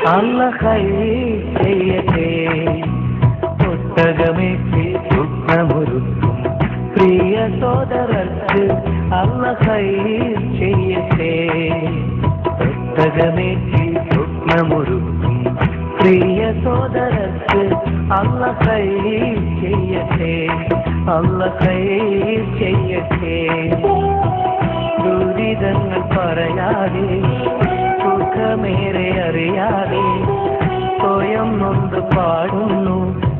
അല്ലാഹ് ഖൈർ ചെയ്യട്ടെ. ഒട്ടകമേറ്റി സ്വപ്നമൊരുക്കും പ്രിയ സോദരർക്ക് അല്ലാഹ് ഖൈർ ചെയ്യട്ടെ. ഒട്ടകമേറ്റി സ്വപ്നമൊരുക്കും പ്രിയ സോദരർക്ക് അല്ലാഹ് ഖൈർ ചെയ്യട്ടെ. അല്ലാഹ് ഖൈർ ചെയ്യട്ടെ. ദുരിതങ്ങൾ പറയാതെ സുഖമേറെ അറിയാതെ സ്വയം നൊന്ത് പാടുന്നു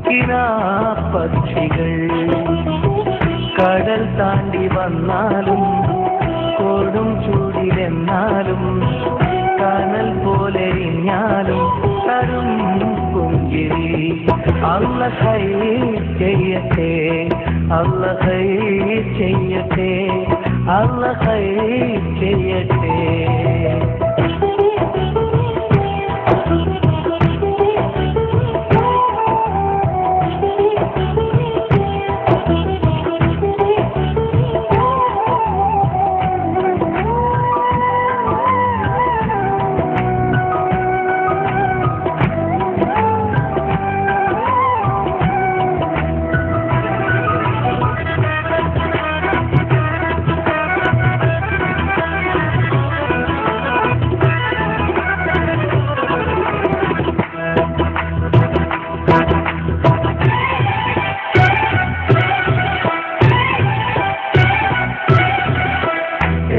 കിനാപ്പക്ഷികൾ. കടൽ താണ്ടി വന്നാലും കൊടും ചൂടിലെന്നാലും കനൽ പോലെ ഇഞ്ഞാലും കരും പുഞ്ചിരി. അല്ലാഹ് ഖൈർ ചെയ്യട്ടെ. അല്ലാഹ് ഖൈർ ചെയ്യട്ടെ. അല്ലാഹ് ഖൈർ ചെയ്യട്ടെ.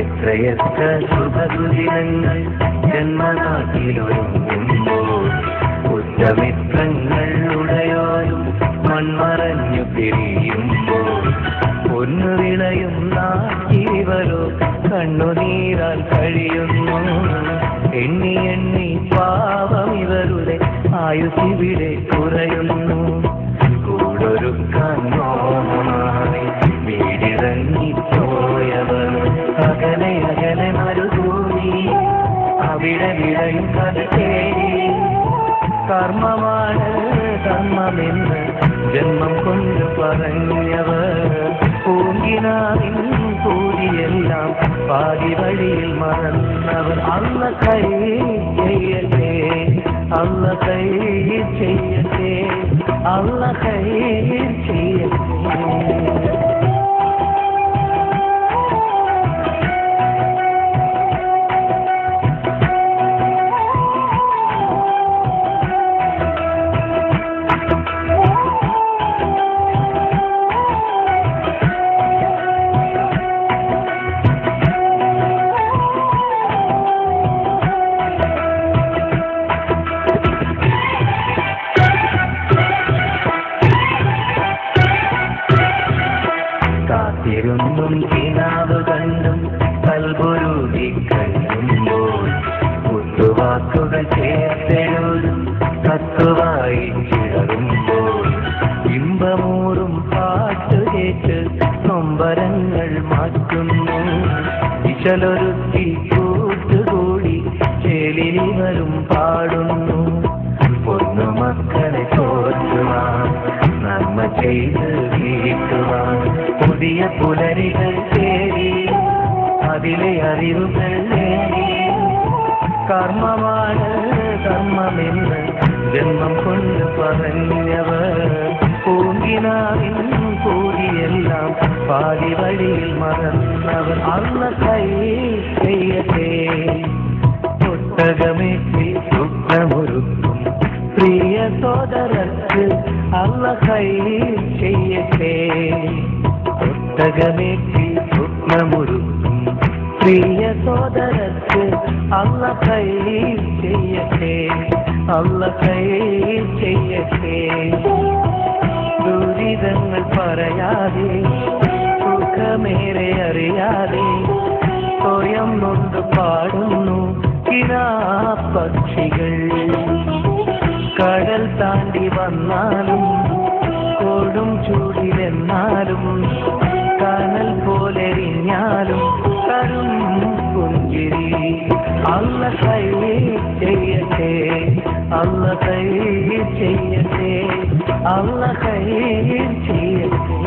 എത്രയെത്ര സുഖദുരിതങ്ങൾ ജന്മനാട്ടിലൊരുങ്ങുമ്പോൾ ഉറ്റമിത്രങ്ങൾ ഉടയോരും മൺമറഞ്ഞു പിരിയുമ്പോൾ പൊന്നു വിളയും നാട്ടിവരോ കണ്ണുനീരാൽ കഴിയുന്നു. എണ്ണി എണ്ണി പാവം ഇവരുടെ ആയുസിവിടെ കുറയുന്നു. കൂടൊരുക്കാൻ മോഹമായി വീടിറങ്ങിപ്പോയവർ അകലെ അകലെ മരുഭൂമി അവിടെ വിളയും കടത്തേരി. കർമ്മമാണ് ധർമ്മമെന്ന് ജന്മം കൊണ്ട് പറഞ്ഞവർ പൂങ്കിനാവിൻ കൂടിയെല്ലാം പാതി വഴിയിൽ മറന്നവർ. അല്ലാഹ് ഖൈർ ചെയ്യട്ടെ. അല്ലാഹ് ഖൈർ ചെയ്യട്ടെ. അല്ലാഹ് ഖൈർ ചെയ്യട്ടെ. കാത്തിരുന്നും കിനാവ് കണ്ടും കൽബുരുകി കഴിയുമ്പോൾ കുത്തുവാക്കുകൾ ചേർത്തെഴുതും കത്തുവായി ചിററുമ്പോൾ ഇമ്പമൂറും പാട്ട് കേട്ട് നൊമ്പരങ്ങൾ മാറ്റുന്നു. ഇശലൊരുത്തി കൂട്ടുകൂടി ചേലിവരും പാടുന്നു. പൊന്നു മക്കളെ തോറ്റുവാൻ നന്മ ചെയ്ത് വീട്ടുവാൻ പുതിയ പുലരികൾ തേടി അതിലെ അറിവുകൾ നേടി. കർമ്മമാണ് ധർമ്മമെന്ന് ജന്മം കൊണ്ട് പറഞ്ഞവർ പൂങ്കിനാവിൻ കൂടിയെല്ലാം പാതി വഴിയിൽ മറന്നവർ. അല്ലാഹ് ഖൈർ ചെയ്യട്ടെ. ഒട്ടകമേറ്റി സ്വപ്നമൊരുക്കും പ്രിയ സോദരർക്ക് അല്ലാഹ് ഖൈർ ചെയ്യട്ടെ. ഒട്ടകമേറ്റി സ്വപ്നമൊരുക്കും പ്രിയ സോദരർക്ക് അല്ലാഹ് ഖൈർ ചെയ്യട്ടെ. അല്ലാഹ് ഖൈർ ചെയ്യട്ടെ. ദുരിതങ്ങൾ പറയാതെ സുഖമേറെ അറിയാതെ സ്വയം നൊന്ത് പാടുന്നു കിനാപ്പക്ഷികൾ. കടൽ താണ്ടി വന്നാലും കൊടും ചൂടിലെന്നാലും കനൽ പോലെ ഇഞ്ഞാലും കരും പുഞ്ചിരി. അല്ലാഹ് ഖൈർ ചെയ്യട്ടെ. അല്ലാഹ് ഖൈർ ചെയ്യട്ടെ. അല്ലാഹ് ഖൈർ ചെയ്യട്ടെ.